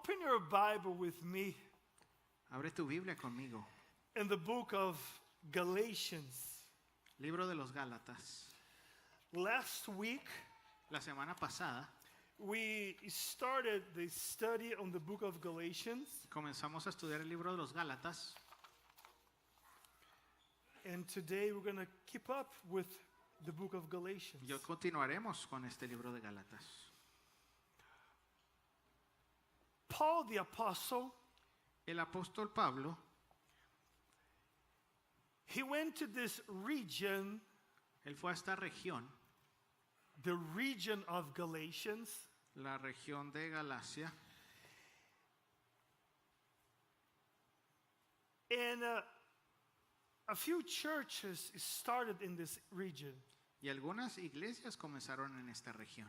Open your Bible with me Abre tu Biblia conmigo. in the book of Galatians. Libro de los Gálatas. Last week, La semana pasada we started the study on the book of Galatians, comenzamos a estudiar el libro de los Gálatas and today we're going to keep up with the book of Galatians. y hoy continuaremos con este libro de Gálatas. Paul the apostle, El apóstol Pablo, he went to this region, él fue a esta región, the region of Galatians, la región de Galacia, and a few churches started in this region. y algunas iglesias comenzaron en esta región.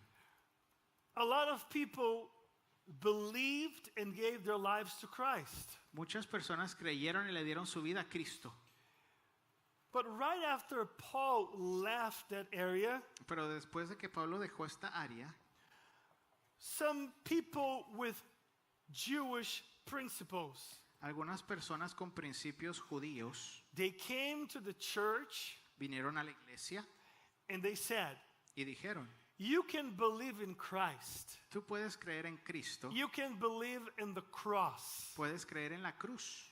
A lot of people believed and gave their lives to Christ. Muchas personas creyeron y le dieron su vida a Cristo, But right after Paul left that area, pero después de que Pablo dejó esta área, some people with Jewish principles, algunas personas con principios judíos they came to the church vinieron a la iglesia and they said, y dijeron: you can believe in Christ. tú puedes creer en Cristo, You can believe in the cross. puedes creer en la cruz,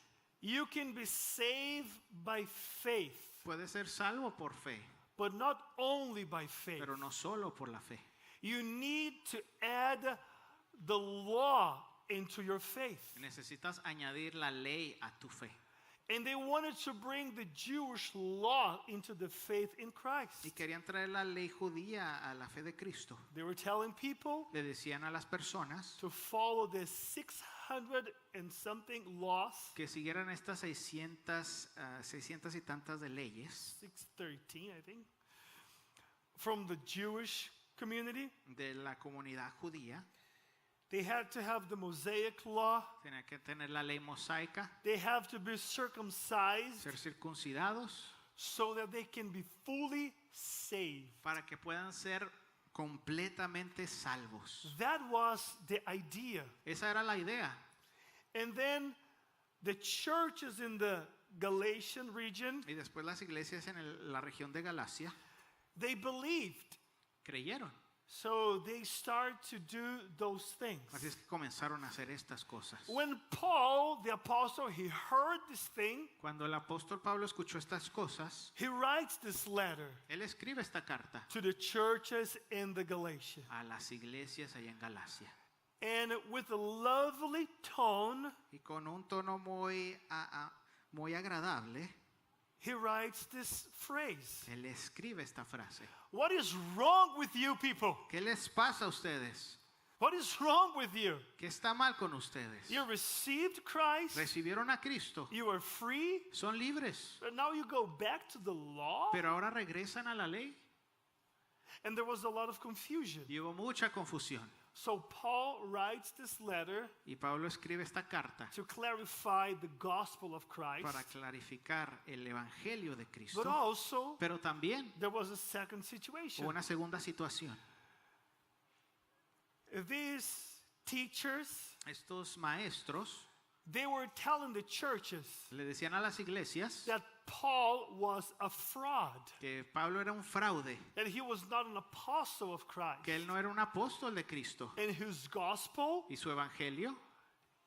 You can be saved by faith, puedes ser salvo por fe, but not only by faith. pero no solo por la fe. You need to add the law into your faith. Necesitas añadir la ley a tu fe. And they wanted to bring the Jewish law into the faith in Christ. Y querían traer la ley judía a la fe de Cristo. They were telling people Le decían a las personas to follow the 600 and something laws, que siguieran estas 600 y tantas de leyes 613 I think, from the Jewish community. de la comunidad judía. They had to have the Mosaic law. Tenía que tener la ley mosaica, They have to be circumcised ser circuncidados so that they can be fully saved. para que puedan ser completamente salvos. That was the idea. Esa era la idea. And then the churches in the Galatian region, Y después las iglesias en la región de Galacia they believed. creyeron. So they start to do those things. Así es que comenzaron a hacer estas cosas. When Paul, the apostle, he heard this thing, Cuando el apóstol Pablo escuchó estas cosas, he writes this letter él escribe esta carta to the churches in the Galatia. a las iglesias allá en Galacia. And with a lovely tone, Y con un tono muy agradable, he writes this phrase. él escribe esta frase. What is wrong with you people? ¿Qué les pasa a ustedes? What is wrong with you? ¿Qué está mal con ustedes? You received Christ. Recibieron a Cristo, You are free. son libres, But now you go back to the law. pero ahora regresan a la ley. And there was a lot of confusion. Y hubo mucha confusión. So Paul writes this letter Y Pablo escribe esta carta to clarify the gospel of Christ. para clarificar el evangelio de But Cristo. also, Pero también there was a second situation. hubo una segunda situación. These teachers, Estos maestros they were telling the churches le decían a las iglesias that Paul was a fraud, que Pablo era un fraude, that he was not an apostle of Christ. que él no era un apóstol de Cristo. And his gospel, Y su evangelio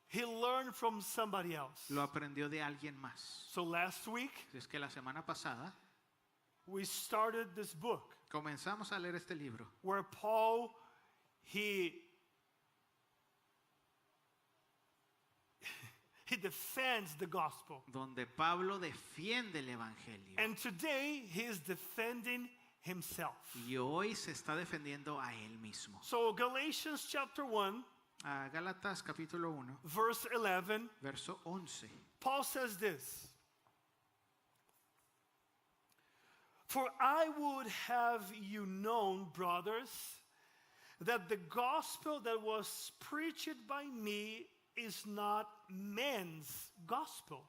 he learned from somebody else. lo aprendió de alguien más. So last week, Así es que la semana pasada we started this book comenzamos a leer este libro where Paul, he defends the gospel. donde Pablo defiende el evangelio. And today he is defending himself. Y hoy se está defendiendo a él mismo. So Galatians chapter 1, A Gálatas capítulo 1, verse 11, verso 11. Paul says this: For I would have you known, brothers, that the gospel that was preached by me is not man's gospel.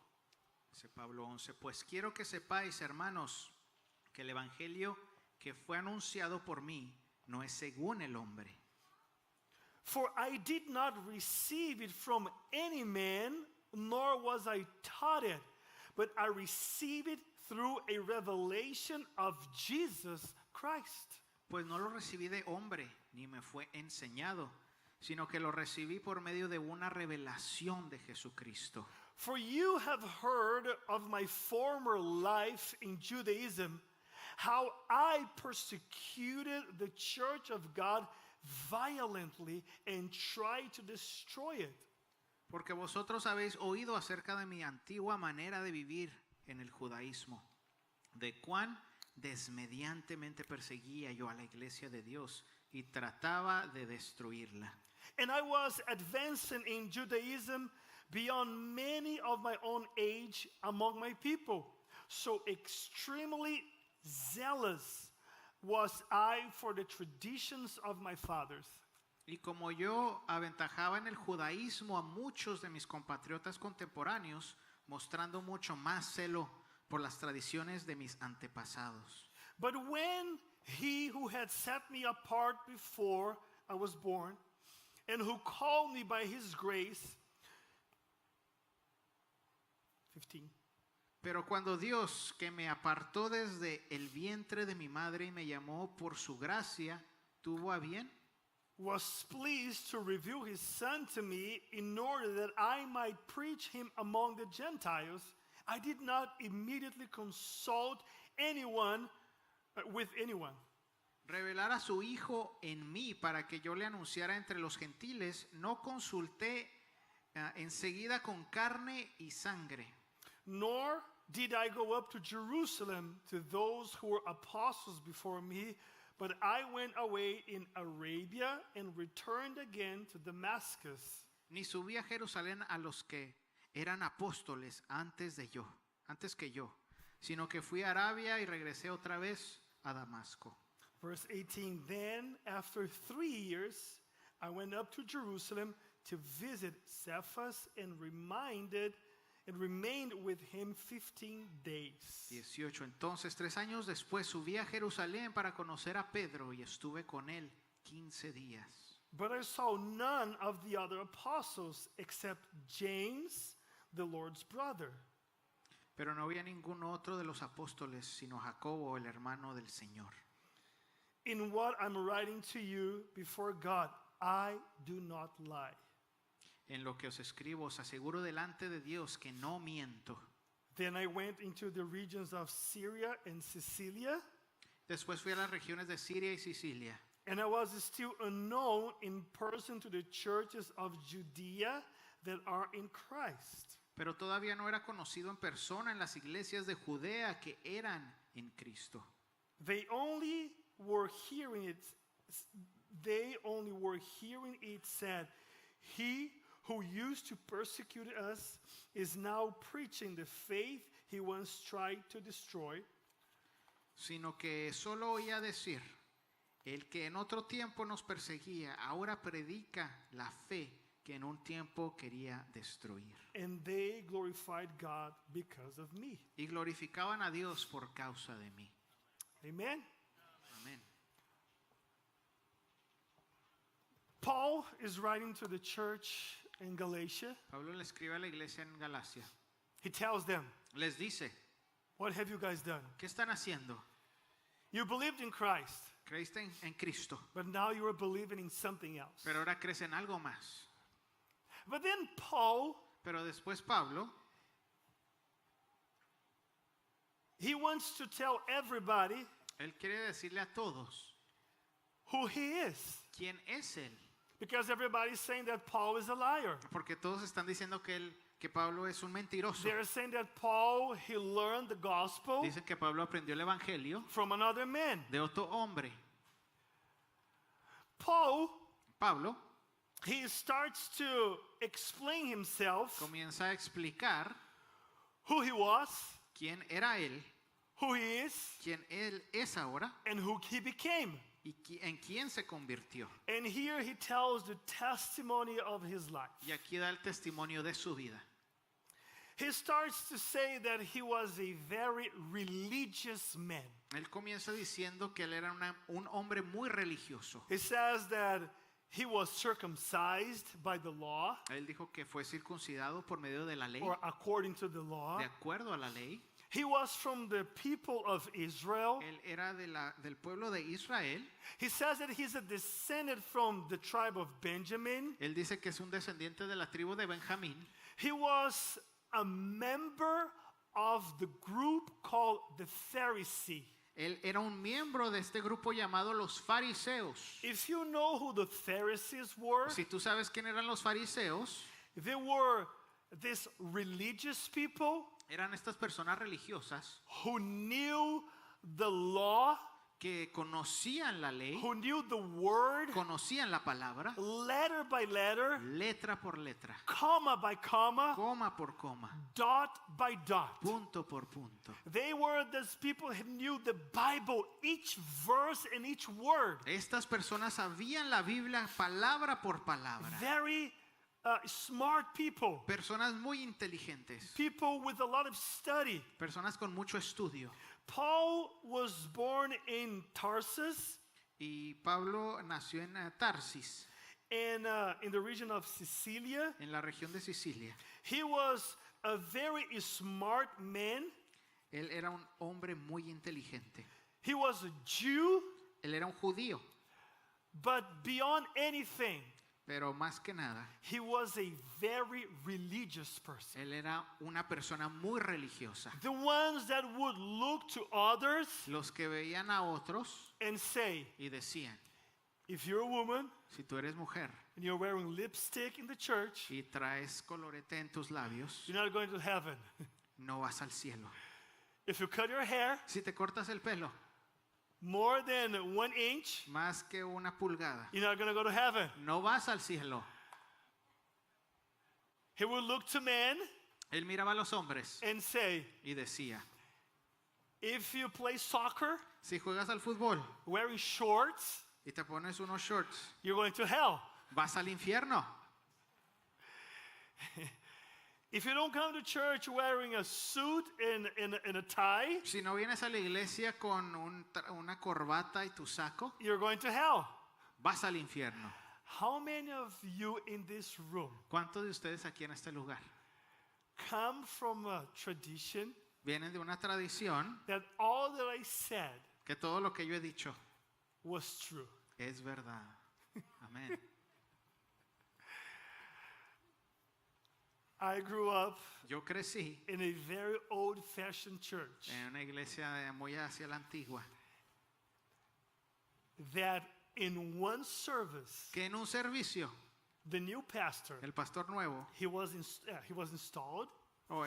Dice Pablo 11, pues quiero que sepáis, hermanos, que el evangelio que fue anunciado por mí no es según el hombre. For I did not receive it from any man, nor was I taught it, but I received it through a revelation of Jesus Christ. Pues no lo recibí de hombre, ni me fue enseñado, sino que lo recibí por medio de una revelación de Jesucristo. For you have heard of my former life in Judaism, how I persecuted the church of God violently and tried to destroy it. Porque vosotros habéis oído acerca de mi antigua manera de vivir en el judaísmo, de cuán desmediantemente perseguía yo a la iglesia de Dios y trataba de destruirla. And I was advancing in Judaism beyond many of my own age among my people. So extremely zealous was I for the traditions of my fathers. Y como yo aventajaba en el judaísmo a muchos de mis compatriotas contemporáneos, mostrando mucho más celo por las tradiciones de mis antepasados. But when he who had set me apart before I was born, and who called me by his grace, 15. Pero cuando Dios, que me apartó desde el vientre de mi madre y me llamó por su gracia, tuvo a bien, Was pleased to reveal his son to me in order that I might preach him among the Gentiles, I did not immediately consult anyone with anyone. revelar a su Hijo en mí para que yo le anunciara entre los gentiles, no consulté enseguida con carne y sangre. Nor did I go up to Jerusalem to those who were apostles before me, but I went away in Arabia and returned again to Damascus. Ni subí a Jerusalén a los que eran apóstoles antes que yo, sino que fui a Arabia y regresé otra vez a Damasco. Verse 18, then after 3 years, I went up to Jerusalem to visit Cephas and remained with him 15 days. 18. Entonces, 3 años después, subí a Jerusalén para conocer a Pedro y estuve con él 15 días. But I saw none of the other apostles except James, the Lord's brother. Pero no había ningún otro de los apóstoles, sino Jacobo, el hermano del Señor. In what I'm writing to you before God, I do not lie. En lo que os escribo, os aseguro delante de Dios que no miento. Then I went into the regions of Syria and Cilicia, Después fui a las regiones de Siria y Sicilia. and I was still unknown in person to the churches of Judea that are in Christ. Pero todavía no era conocido en persona en las iglesias de Judea que eran en Cristo. They only were hearing it said, he who used to persecute us is now preaching the faith he once tried to destroy. Sino que solo oía decir, el que en otro tiempo nos perseguía, ahora predica la fe que en un tiempo quería destruir. And they glorified God because of me. Y glorificaban a Dios por causa de mí. Amen. Amén. Paul is writing to the church in Galatia. Pablo le escribe a la iglesia en Galacia. He tells them, Les dice, what have you guys done? ¿qué están haciendo? You believed in Christ, Creíste en Cristo, but now you are believing in something else. pero ahora crees en algo más. But then Paul, Pero después Pablo, he wants to tell everybody él quiere decirle a todos who he is. quién es él. Because everybody's saying that Paul is a liar. Porque todos están diciendo que Pablo es un mentiroso. They're saying that Paul, he learned the gospel Dicen que Pablo aprendió el evangelio from another man. de otro hombre. Paul, Pablo he starts to explain himself, comienza a explicar who he was, quién era él, who he is, quién él es ahora and who he became. y en quién se convirtió. And here he tells the testimony of his life. Y aquí da el testimonio de su vida. He starts to say that he was a very religious man. Él comienza diciendo que él era un hombre muy religioso. He says that He was circumcised by the law Él dijo que fue circuncidado por medio de la ley, or according to the law. de acuerdo a la ley. He was from the people of Israel. Él era del pueblo de Israel. He says that he's a descendant from the tribe of Benjamin. Él dice que es un descendiente de la tribu de Benjamín. He was a member of the group called the Pharisee. Él era un miembro de este grupo llamado los fariseos. If you know who the Pharisees were, Si tú sabes quién eran los fariseos, they were these religious people eran estas personas religiosas who knew the law, que conocían la ley, who knew the word, conocían la palabra, letter by letter, letra por letra, comma by comma, coma por coma, dot by dot. punto por punto. They were those people who knew the Bible, each verse and each word. Estas personas sabían la Biblia palabra por palabra. Very smart people, Personas muy inteligentes, people with a lot of study. personas con mucho estudio. Paul was born in Tarsus Y Pablo nació en Tarsis, and in the region of Sicilia. en la región de Sicilia. He was a very smart man. Él era un hombre muy inteligente. He was a Jew, Él era un judío, but beyond anything, pero más que nada, he was a very religious person. él era una persona muy religiosa. The ones that would look to others Los que veían a otros and say, y decían, if you're a woman si tú eres mujer and you're wearing lipstick in the church, y traes colorete en tus labios, you're not going to heaven. no vas al cielo. If you cut your hair Si te cortas el pelo more than 1 inch, más que una pulgada, you're not going to go to heaven. no vas al cielo. He would look to men Él miraba a los hombres and say, y decía, if you play soccer si juegas al fútbol wearing shorts, y te pones unos shorts, you're going to hell. vas al infierno. If you don't come to church wearing a suit and a tie, Si no vienes a la iglesia con una corbata y tu saco, you're going to hell. vas al infierno. How many of you in this room ¿Cuántos de ustedes aquí en este lugar come from a tradition vienen de una tradición that all that I said que todo lo que yo he dicho was true? es verdad? Amén. I grew up Yo crecí in a very old-fashioned church en una iglesia muy hacia la antigua, that in one service, que en un servicio the new pastor, el pastor nuevo he was installed,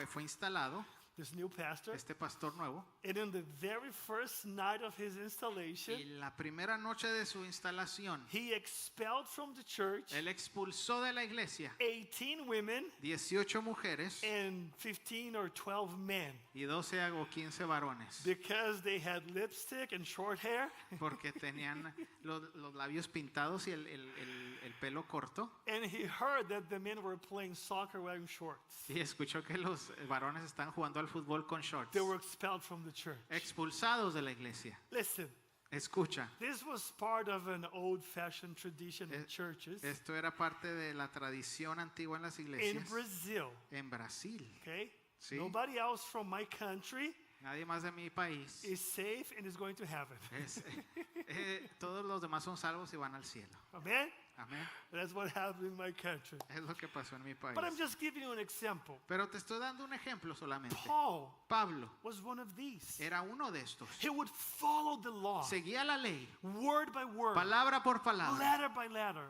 fue instalado, this new pastor, este pastor nuevo, and in the very first night of his installation, y la primera noche de su instalación, he expelled from the church él expulsó de la iglesia 18 women 18 mujeres and 15 or 12 men y 12 o 15 varones, because they had lipstick and short hair. porque tenían los labios pintados y el pelo corto, And he heard that the men were playing soccer wearing shorts. y escuchó que los varones están jugando al fútbol con shorts, They were expelled from the church. expulsados de la iglesia. Listen, Escucha, this was part of an old-fashioned tradition in churches esto era parte de la tradición antigua en las in iglesias Brazil. en Brasil. Okay? Sí. Nobody else from my country Nadie más de mi país. is safe and is going to heaven. Todos los demás son salvos y van al cielo. Amen? Amén. That's what happened in my country. Es lo que pasó en mi país. But I'm just giving you an example. Pero te estoy dando un ejemplo solamente. Paul Pablo was one of these. era uno de estos. He would follow the law, Seguía la ley, word by word, palabra por palabra, letter by letter,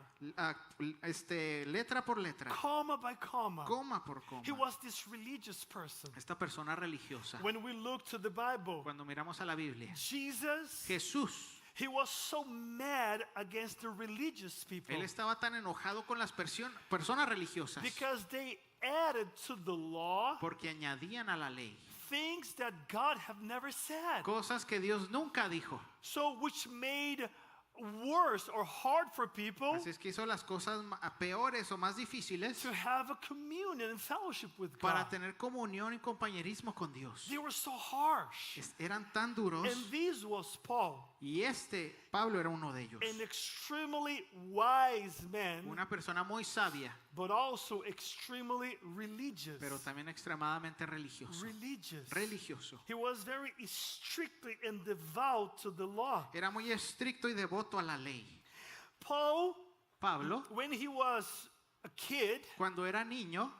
letra por letra, comma by comma. coma por coma. He was this religious person. Esta persona religiosa. When we look to the Bible, Cuando miramos a la Biblia, Jesus, Jesús, he was so mad against the religious people él estaba tan enojado con las personas religiosas because they added to the law porque añadían a la ley things that God have never said. cosas que Dios nunca dijo. So which made worse or hard for people Así es que hizo las cosas peores o más difíciles to have a communion and fellowship with para God. tener comunión y compañerismo con Dios. They were so harsh. Eran tan duros And this was Paul. y Pablo era uno de ellos. an extremely wise man, Una persona muy sabia, but also extremely religious. pero también extremadamente religioso. Religioso. He was very strictly and devout to the law. Era muy estricto y devoto a la ley. Pablo, Pablo, when he was a kid, cuando era niño,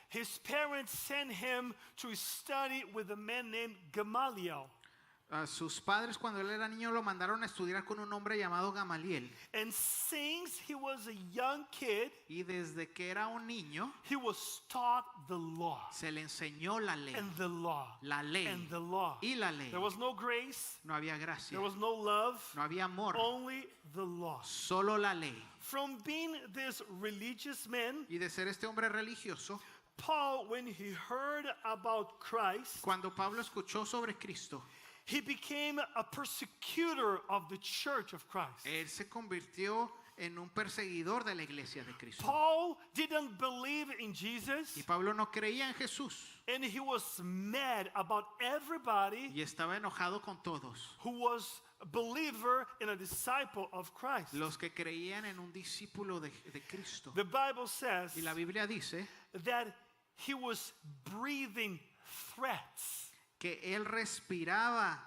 his parents sent him to study with a man named Gamaliel. sus padres cuando él era niño lo mandaron a estudiar con un hombre llamado Gamaliel. And since he was a young kid, Y desde que era un niño, he was taught the law se le enseñó la ley. and the law La ley and the law. y la ley. There was no grace, No había gracia, there was no love, no había amor, only the law. solo la ley. From being this religious man, Y de ser este hombre religioso, Paul, when he heard about Christ, cuando Pablo escuchó sobre Cristo, he became a persecutor of the church of Christ. él se convirtió en un perseguidor de la iglesia de Cristo. Paul didn't believe in Jesus, Y Pablo no creía en Jesús and he was mad about everybody y estaba enojado con todos who was a believer and a disciple of Christ. los que creían en un discípulo de Cristo. The Bible says Y la Biblia dice that he was breathing threats, que él respiraba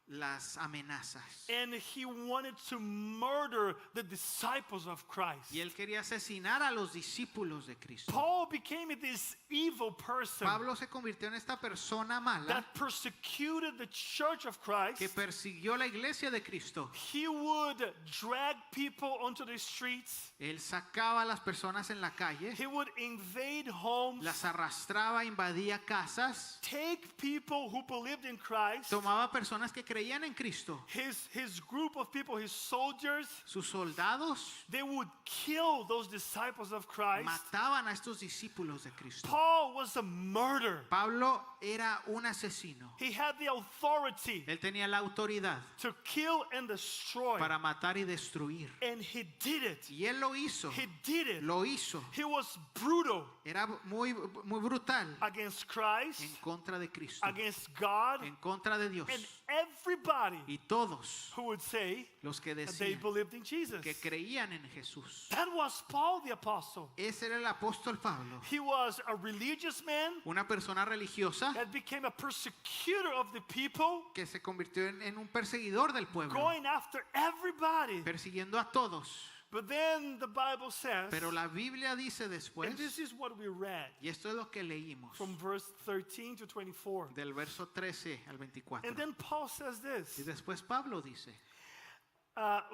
las amenazas and he wanted to murder the disciples of Christ. y él quería asesinar a los discípulos de Cristo. Paul became this evil person Pablo se convirtió en esta persona mala that persecuted the church of Christ. que persiguió la iglesia de Cristo. He would drag people onto the streets. Él sacaba a las personas en la calle, He would invade homes, las arrastraba, invadía casas, take people who believed in Christ, tomaba personas que creían en Cristo, his group of people, his soldiers, sus soldados they would kill those disciples of Christ. mataban a estos discípulos de Cristo. Paul was a murderer. Pablo era un asesino. He had the authority Él tenía la autoridad to kill and destroy. para matar y destruir. And he did it. Y él lo hizo. He did it. Lo hizo. He was brutal Era muy brutal against Christ, en contra de Cristo, against God, en contra de Dios. and everybody Y todos who would say los que that they decían believed in Jesus. que creían en Jesús. That was Paul the apostle. Ese era el apóstol Pablo, He was a religious man una persona religiosa that became a persecutor of the people, que se convirtió en un perseguidor del pueblo, going after everybody. persiguiendo a todos. But then the Bible says, Pero la Biblia dice después, and this is what we read y esto es lo que leímos, from verse 13 to 24. del verso 13 al 24. And then Paul says Y this, después Pablo dice,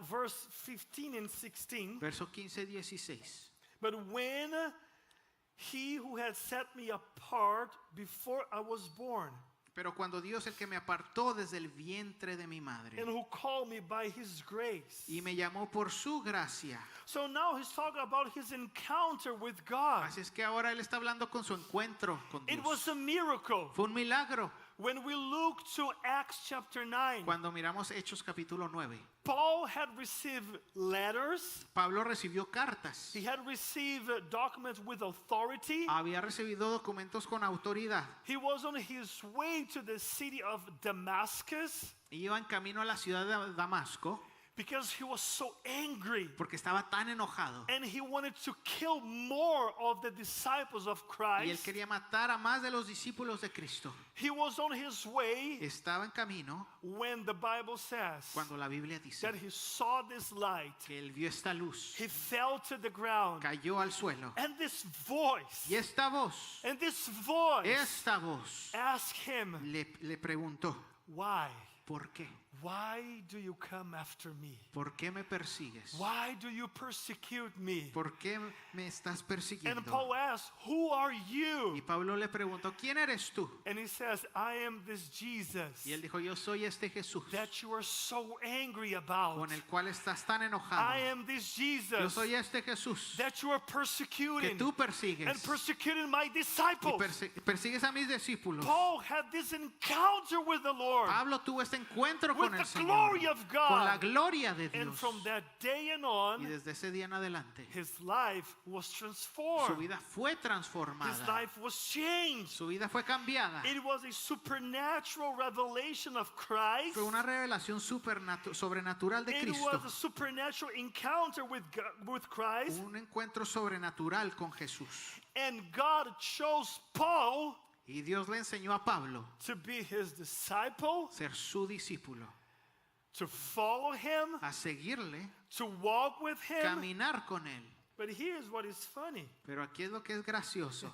verse 15 and 16. verso 15 y 16. But when he who had set me apart before I was born, Pero cuando Dios, el que me apartó desde el vientre de mi madre and who called me by his grace. y me llamó por su gracia. So now he's talking about his encounter with God. Así es que ahora él está hablando con su encuentro con It Dios. was a miracle. Fue un milagro. When we look to Acts chapter 9, Cuando miramos Hechos capítulo 9, Paul had received letters. Pablo recibió cartas. He had received documents with authority. Había recibido documentos con autoridad. He was on his way to the city of Damascus Iba en camino a la ciudad de Damasco because he was so angry. porque estaba tan enojado. And he wanted to kill more of the disciples of Y él Christ. quería matar a más de los discípulos de Cristo. He was on his way Estaba en camino when the Bible says cuando la Biblia dice that he saw this light. que él vio esta luz, He fell to the ground. cayó al suelo. And this voice, Y esta voz asked him, le preguntó, why? ¿por qué? Why do you come after me? ¿Por qué me persigues? Why do you persecute me? ¿Por qué me estás And persiguiendo? Paul asked, who are you? Y Pablo le preguntó, ¿quién eres tú? And he says, I am this Jesus Y él dijo, yo soy este Jesús that you are so angry about. con el cual estás tan I enojado. am this Yo Jesus soy este Jesús that you are que persecuting tú persigues and persecuting my y disciples. persigues a mis discípulos. Paul had this encounter with the Lord. Pablo tuvo este encuentro with con el the Señor, glory of con la God. gloria de And Dios. from that day and Y on, desde ese día en adelante, his life was su transformed. vida fue His transformada. life was changed. Su vida fue cambiada. It was a supernatural revelation of Christ. Fue una revelación sobrenatural de It Cristo. was a supernatural encounter with Christ. Un encuentro sobrenatural con Jesús. And God chose Paul Y Dios le enseñó a Pablo to be his disciple, ser su discípulo, to follow him, a seguirle, to walk with him. caminar con él. But here's what is funny. Pero aquí es lo que es gracioso.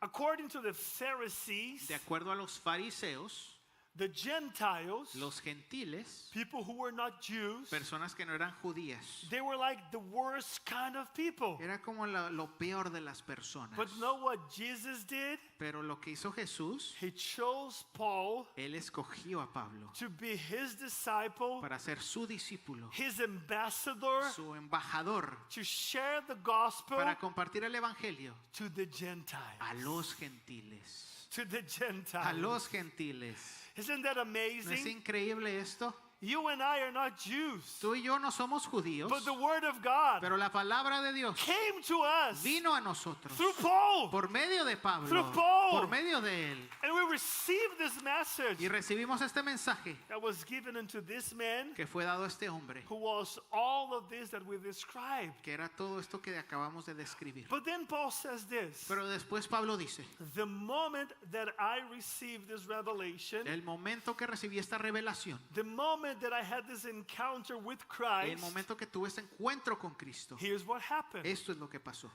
According to the Pharisees, De acuerdo a los fariseos, the Gentiles, los gentiles, people who were not Jews, personas que no eran judías, they were like the worst kind of people. era como lo peor de las personas. But know what Jesus did? Pero lo que hizo Jesús, He chose Paul él escogió a Pablo to be his disciple, para ser su discípulo, his ambassador, su embajador, to share the gospel para compartir el evangelio to the Gentiles. a los gentiles. To the A Gentiles. los gentiles. Isn't that ¿No es amazing? increíble esto? You and I are not Jews, Tú y yo no somos judíos, but the word of God pero la palabra de Dios came to us vino a nosotros through Paul. por medio de Pablo, Through Paul. por medio de él. And we received this message Y recibimos este mensaje that was given unto this man que fue dado a este hombre, who was all of this that we described. que era todo esto que acabamos de describir. But then Paul says this, Pero después Pablo dice, the moment that I received this revelation, el momento que recibí esta revelación, the moment that I had this encounter with el Christ, momento que tuve este encuentro con Cristo, here's what happened. esto es lo que pasó.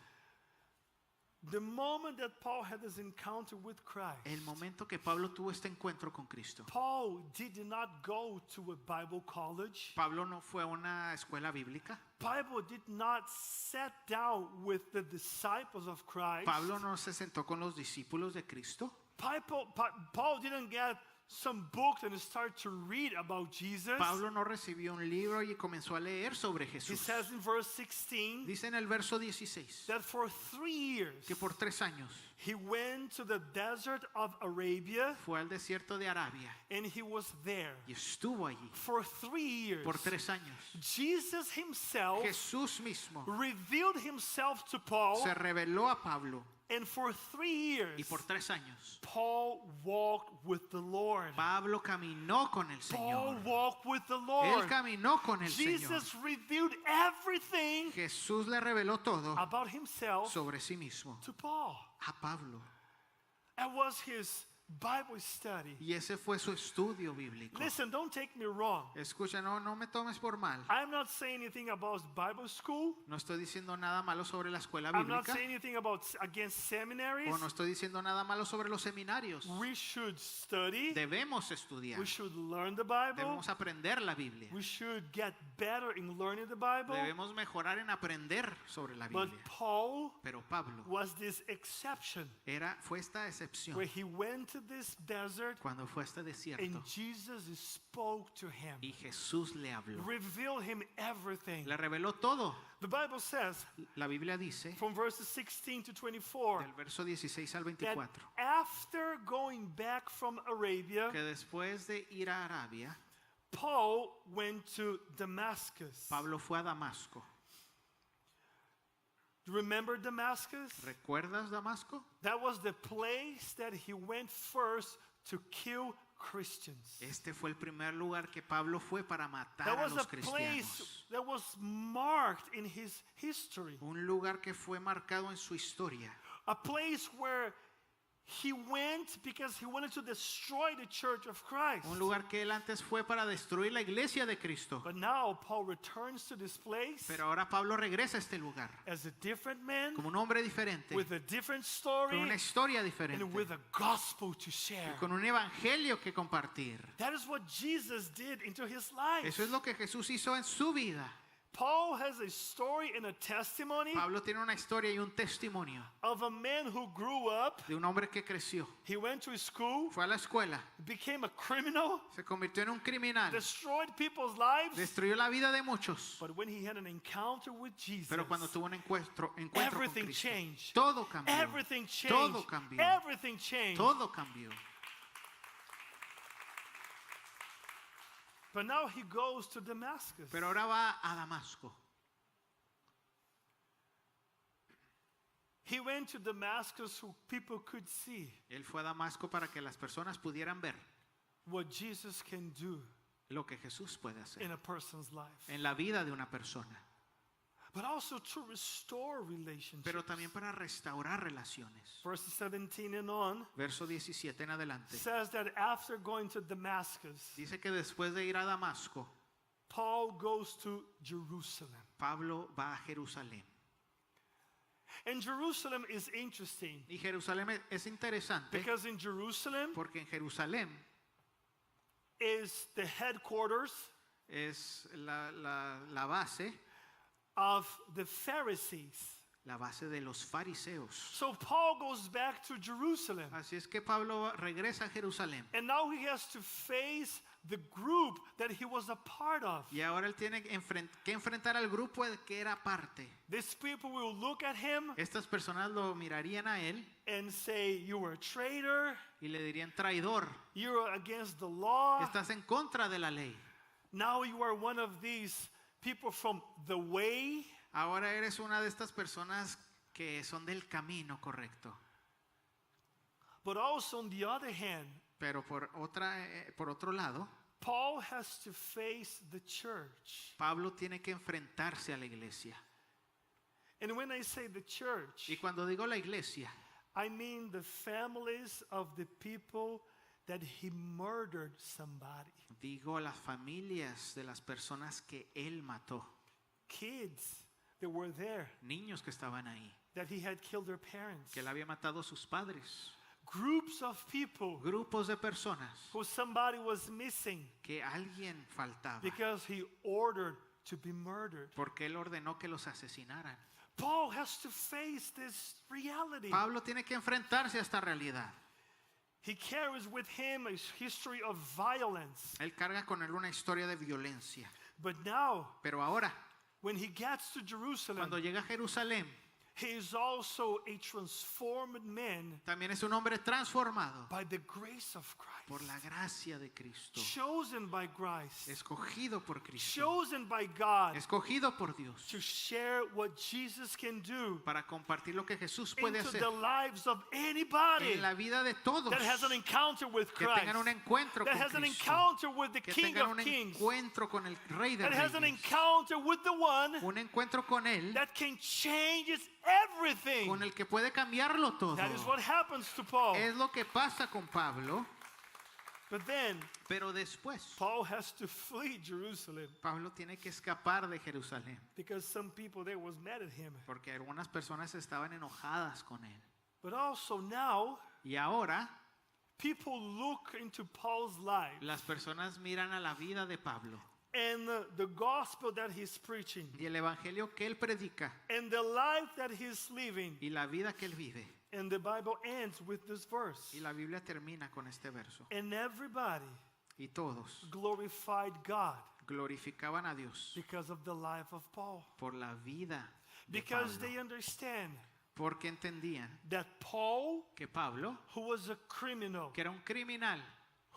The moment that Paul had this encounter with Christ, El momento que Pablo tuvo este encuentro con Cristo, Paul did not go to a Bible college. Pablo no fue a una escuela bíblica, Bible did not sit down with the disciples of Christ. Pablo no se sentó con los discípulos de Cristo, Paul didn't get some books and start to read about Jesus. Pablo no recibió un libro y comenzó a leer sobre He Jesús. says in verse 16 Dice en el verso 16 that for 3 years que por 3 años he went to the desert of Arabia fue al desierto de Arabia and he was there. y estuvo allí For 3 years, por 3 años. Jesus himself Jesús mismo revealed himself to Paul, se reveló a Pablo and for 3 years, y por 3 años Paul walked with the Lord. Pablo caminó con el Paul Señor. walked with the Él Lord. caminó con el Señor. Jesus revealed everything Jesús le reveló todo about himself sobre sí mismo to Paul. a Pablo. That was his Bible study. Y ese fue su estudio bíblico. Listen, don't take me wrong. Escucha, no me tomes por mal. I'm not saying anything about Bible school. No estoy diciendo nada malo sobre la escuela I'm not bíblica. saying anything about against seminaries. O no estoy diciendo nada malo sobre los seminarios. We should study. Debemos estudiar. We should learn the Bible. Debemos aprender la Biblia. We should get better in learning the Bible. Debemos mejorar en aprender sobre la But Biblia. Paul Pero Pablo was this exception fue esta excepción where he went to this desert cuando fue a este and desierto Jesus spoke to him, y Jesús le habló. revealed him everything. Le reveló todo. The Bible says La Biblia dice, from verses 16 to 24 del verso 16 al that 24, after going back from Arabia, que después de ir a Arabia, Paul went to Damascus. Pablo fue a Damasco. Remember Damascus? ¿Recuerdas Damasco? That was the place that he went first to kill Christians. Este fue el primer lugar que Pablo fue para matar That a was los a place cristianos. that was marked in his history. Un lugar que fue marcado en su historia. A place where he went because he wanted to destroy the church of Christ. Un lugar que él antes fue para destruir la iglesia de Cristo. But now Paul returns to this place Pero ahora Pablo regresa a este lugar as a different man como un hombre diferente, with a different con story una historia diferente, and with a gospel to share. y con un evangelio que compartir. That is what Jesus did into his life. Eso es lo que Jesús hizo en su vida. Paul has a story and a testimony Pablo tiene una historia y un testimonio of a man who grew up. de un hombre que creció, He went to school, fue a la escuela, became a criminal, se convirtió en un criminal, destroyed people's lives. destruyó la vida de muchos. But when he had an encounter with Jesus, Pero cuando tuvo un encuentro con everything Cristo, changed. todo cambió. Everything changed. Todo cambió. Everything changed. Todo cambió. But now he goes to Damascus. Pero ahora va a Damasco. He went to Damascus so people could see Él fue a Damasco para que las personas pudieran ver what Jesus can do lo que Jesús puede hacer in a person's life. en la vida de una persona, But also to restore relationships. pero también para restaurar relaciones. Verse 17 and on Verso 17 en adelante. says that after going to Damascus, Dice que después de ir a Damasco, Paul goes to Jerusalem. Pablo va a Jerusalén. And Jerusalem is interesting Y Jerusalén es interesante because in Jerusalem porque en Jerusalén is the headquarters es la base, of the Pharisees. la base de los fariseos. So Paul goes back to Jerusalem. Así es que Pablo regresa a Jerusalén. And now he has to face the group that he was a part of. Y ahora él tiene que enfrentar al grupo del que era parte. These people will look at him Estas personas lo mirarían a él and say, you were a traitor, y le dirían traidor. you're against the law. Estás en contra de la ley. Now you are one of these people from the way. Ahora eres una de estas personas que son del camino correcto. But also on the other hand, Pero por otro lado, Paul has to face the church. Pablo tiene que enfrentarse a la iglesia. And when I say the church, Y cuando digo la iglesia, I mean the families of the people that he murdered somebody. digo las familias de las personas que él mató. Kids that were there, Niños que estaban ahí, that he had killed their parents. que él había matado a sus padres. Groups of people Grupos de personas who somebody was missing que alguien faltaba because he ordered to be murdered. porque él ordenó que los asesinaran. Paul has to face this reality. Pablo tiene que enfrentarse a esta realidad. He carries with him a history of violence. Él carga con él una historia de violencia. But now, Pero ahora, when he gets to Jerusalem, cuando llega a Jerusalén, he is also a transformed man también es un hombre transformado by the grace of por Christ. la gracia de Cristo. Chosen by Christ. Escogido por Cristo. Chosen by God Escogido por Dios to share what Jesus can do para compartir lo que Jesús puede into hacer the lives of anybody en la vida de todos. that has an encounter with Que Christ, tengan un encuentro that con has an Cristo. encounter with the Que King tengan of un Kings, encuentro con el Rey de that has an Reyes. encounter with the one Un encuentro con Él, that can change everything. con el que puede cambiarlo todo. That is what happens to Paul. Es lo que pasa con Pablo, But then pero después Paul has to flee Jerusalem Pablo tiene que escapar de Jerusalén because some people there was mad at him. porque algunas personas estaban enojadas con él. But also now Y ahora people look into Paul's life las personas miran a la vida de Pablo and the gospel that he's preaching y el evangelio que él predica and the life that he's living. y la vida que él vive. And the Bible ends with this verse. Y la Biblia termina con este verso. And everybody Y todos glorified God glorificaban a Dios because of the life of Paul. por la vida de Because Pablo, they understand porque entendían that Paul, que Pablo, who was a criminal, que era un criminal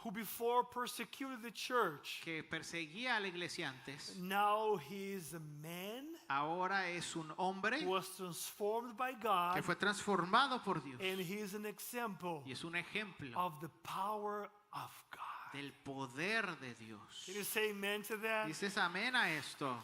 who before persecuted the church, que perseguía a la iglesia antes, now he is a man ahora es un hombre who was transformed by que God, fue transformado por Dios and he is an example y es un ejemplo of the power of God. del poder de Dios. Can you say amen to that? Dices amén a esto.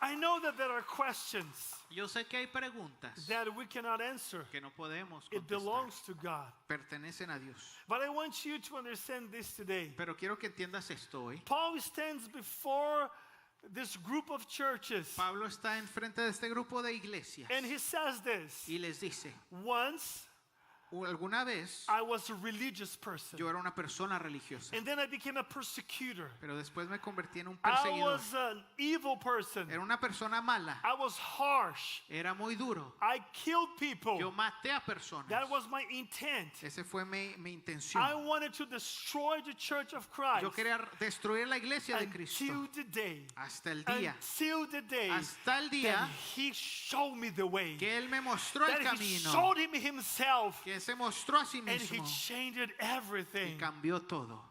I know that there are questions Yo sé que hay preguntas that we cannot answer. que no podemos It contestar. belongs to God. Pertenecen a Dios. But I want you to understand this today. Pero quiero que entiendas esto hoy. Paul stands before this group of churches Pablo está enfrente de este grupo de iglesias and he says this. y les dice, Once alguna vez I was a religious person yo era una persona religiosa, and then I became a persecutor. pero después me convertí en un I perseguidor. was an evil person. Era una persona mala, I was harsh. era muy duro. I killed people. Yo maté a personas. That was my intent. Ese fue mi I intención. wanted to destroy the church of Christ Yo quería destruir la iglesia de until Cristo the day, hasta el día hasta el día día that he showed me the way, que Él me mostró el that he camino, showed him himself, que se mostró a sí and he mismo changed y everything. cambió todo.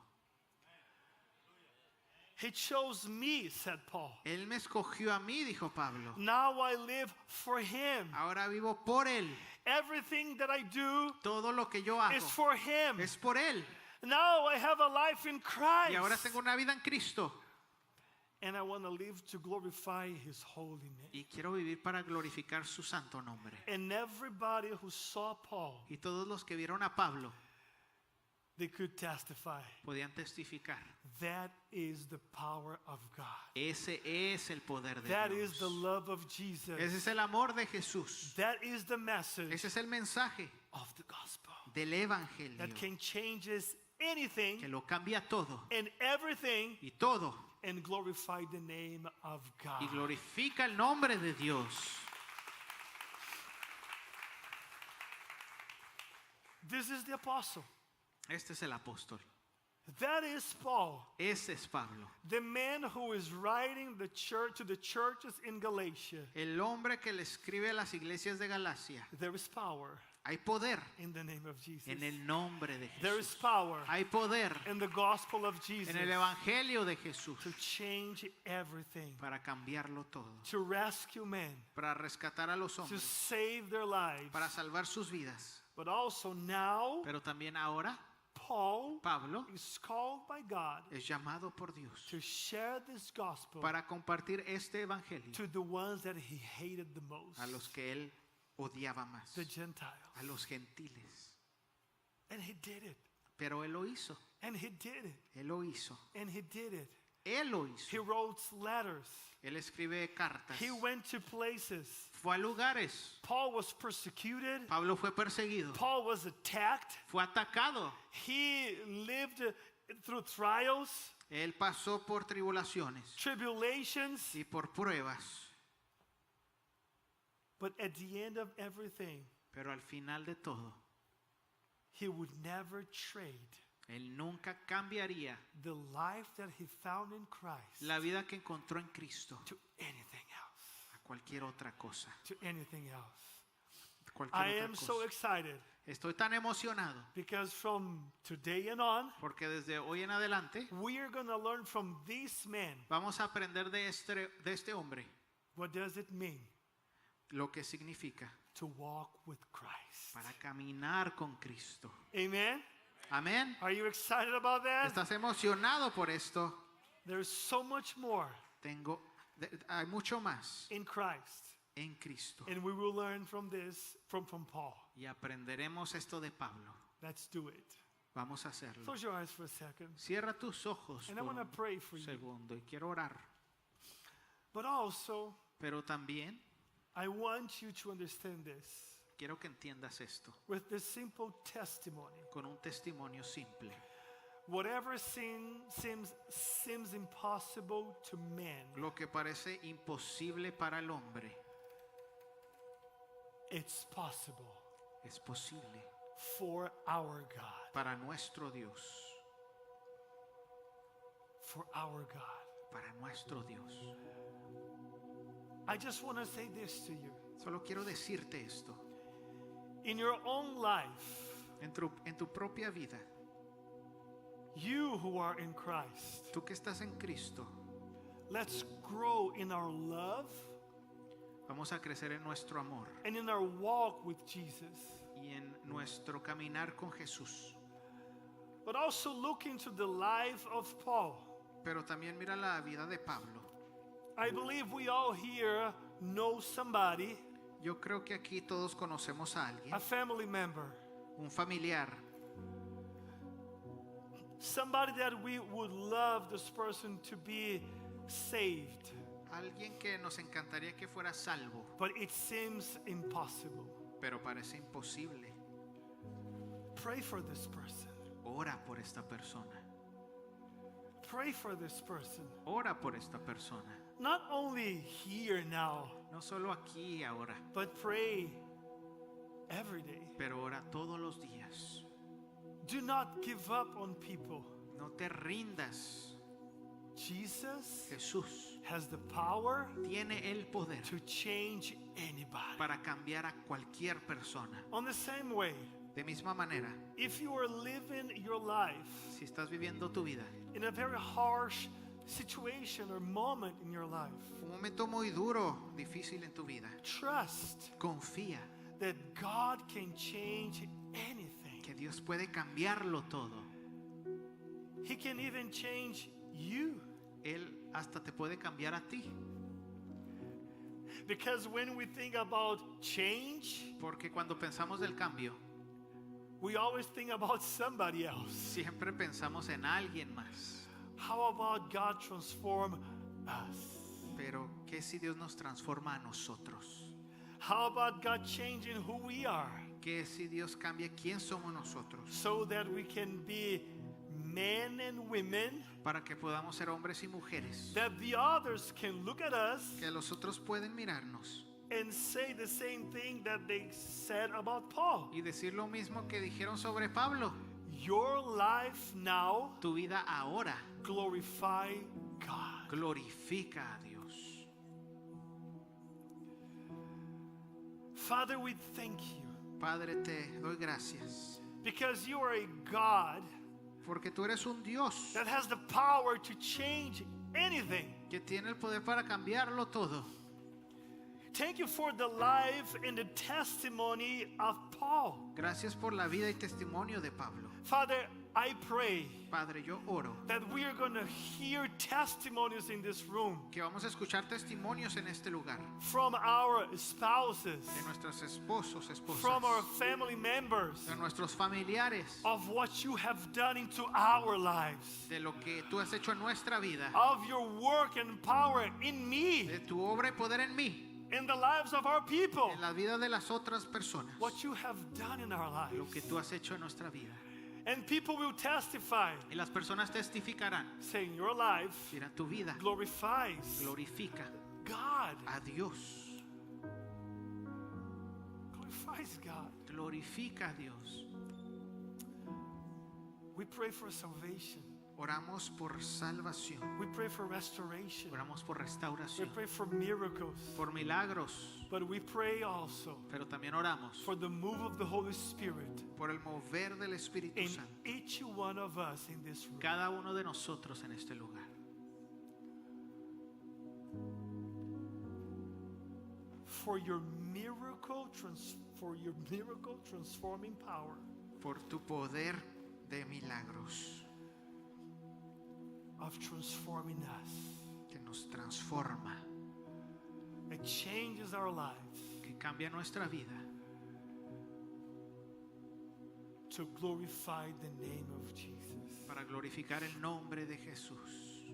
He chose me, said Paul. Él me escogió a mí, dijo Pablo. Now I live for him. Ahora vivo por Él. Everything that I do Todo lo que yo hago is for him. es por Él. Now I have a life in Y ahora Christ. tengo una vida en Cristo. And I want to live to glorify his holy name. Y quiero vivir para glorificar su santo nombre. And everybody who saw Paul, Y todos los que vieron a Pablo they could testify. podían testificar. That is the power of God. Ese es el poder de That is the Dios. love of Jesus. Ese es el amor de Jesús. That is the message Ese es el mensaje of the gospel del Evangelio that can change anything que lo cambia todo and everything y todo and glorify the name of God. y glorifica el nombre de Dios. This is the apostle. Este es el apóstol. That is Paul, Ese es Pablo. the man who is writing the church to the churches in Galatia. El hombre que le escribe a las iglesias de Galacia. There is power Hay poder in the name of Jesus. en el nombre de There is Jesús. power Hay poder in the gospel of Jesus en el Evangelio de Jesús to change everything, para cambiarlo todo, to rescue men, para rescatar a los to hombres, save their lives. para salvar sus vidas. But also now, Pero también ahora Paul Pablo is called by God es llamado por Dios to share this gospel para compartir este evangelio to the ones that he hated the most, a los que él odiaba más, the Gentiles. a los gentiles. And he did it. Pero él lo hizo, And he did it. él lo hizo, And he did it. él lo He hizo. wrote letters. Él escribe cartas, He went to places. fue a lugares. Paul was persecuted. Pablo fue perseguido, Paul was attacked. fue atacado. He lived through trials, Él pasó por tribulaciones tribulations. y por pruebas, But at the end of everything, pero al final de todo, he would never trade él nunca cambiaría the life that he found in Christ la vida que encontró en Cristo to anything else. a cualquier otra cosa. To anything else. Cualquier I otra am so cosa. excited Estoy tan emocionado because from today and on, porque desde hoy en adelante we are going to learn from this man. vamos a aprender de este hombre What does it mean lo que significa to walk with Christ? para caminar con Cristo. Amen. Amén. Are you excited about that? ¿Estás emocionado por esto? There's so much more Hay mucho más in Christ. en Cristo. And we will learn from this from Paul. Y aprenderemos esto de Pablo. Let's do it. Vamos a hacerlo. Close your eyes for a second. Cierra tus ojos And I por want to un pray for you. segundo y quiero orar. But also, Pero también I want you to understand this quiero que entiendas esto with this simple testimony. con un testimonio simple. Whatever seems impossible to man, Lo que parece imposible para el hombre it's possible es posible for our God. para nuestro Dios. For our God. Para nuestro Dios. I just want to say this to you. Solo quiero decirte esto. In your own life, En tu propia vida, you who are in Christ, tú que estás en Cristo, let's grow in our love vamos a crecer en nuestro amor and in our walk with Jesus. y en nuestro caminar con Jesús. But also look into the life of Paul. Pero también mira la vida de Pablo. I believe we all here know somebody, Yo creo que aquí todos conocemos a alguien, a family member, un familiar, somebody that we would love this person to be saved, alguien que nos encantaría que fuera salvo, but it seems impossible. pero parece imposible. Pray for this person. Ora por esta persona. Pray for this person. Ora por esta persona. Not only here now, No solo aquí y ahora, but pray every day. pero ora todos los días. Do not give up on people. No te rindas. Jesus Jesús has the power tiene el poder to change anybody. para cambiar a cualquier persona. On the same way, De misma manera, if you are living your life si estás viviendo tu vida in a very harsh situation or moment in your life, un momento muy duro, difícil en tu vida, trust confía that God can change anything. que Dios puede cambiarlo todo. He can even change you. Él hasta te puede cambiar a ti. Because when we think about change, Porque cuando pensamos del cambio, we always think about somebody else. siempre pensamos en alguien más. How about God transform us? Pero ¿qué si Dios nos transforma a nosotros? How about God changing who we are ¿Qué si Dios cambia quién somos nosotros? so that we can be men and women, Para que podamos ser hombres y mujeres. that the others can look at us Que los otros pueden mirarnos and say the same thing that they said about Paul? y decir lo mismo que dijeron sobre Pablo. Your life now Tu vida ahora glorify God. glorifica a Dios. Father, we thank you Padre, te doy gracias. because you are a God Porque tú eres un Dios that has the power to change anything. que tiene el poder para cambiarlo todo. Thank you for the life and the testimony of Paul. Gracias por la vida y testimonio de Pablo. Father, I pray Padre, yo oro that we are going to hear testimonies in this room que vamos a escuchar testimonios en este lugar from our spouses, de nuestros esposos, from our esposas, family members, de nuestros familiares, of what you have done into our lives, de lo que tú has hecho en nuestra vida, of your work and power in me, de tu obra y poder en mí, in the lives of our people, en la vida de las otras personas, what you have done in our lo que lives. tú has hecho en nuestra vida. And people will testify, Y las personas testificarán, saying your life dirán, tu vida glorifies glorifica God. a Dios, Glorifies God. glorifica a Dios. We pray for salvation. Oramos por salvación, We pray for restoration. oramos por We restauración, pray for miracles. por milagros, But we pray also pero también oramos for the move of the Holy Spirit por el mover del Espíritu in Santo. each one of us in this room. Cada uno de nosotros en este lugar. For your miracle transforming power Por tu poder de milagros of transforming us. que nos transforma, It changes our lives que cambia nuestra vida to glorify the name of Jesus. para glorificar el nombre de Jesús.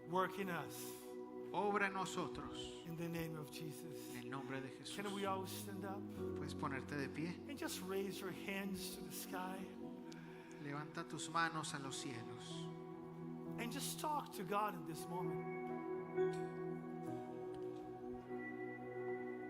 Work in us Obra en nosotros in the name of Jesus. en el nombre de Jesús. Can we all stand up Puedes ponerte de pie, and just raise your hands to the sky levanta tus manos a los cielos and just talk to God in this moment.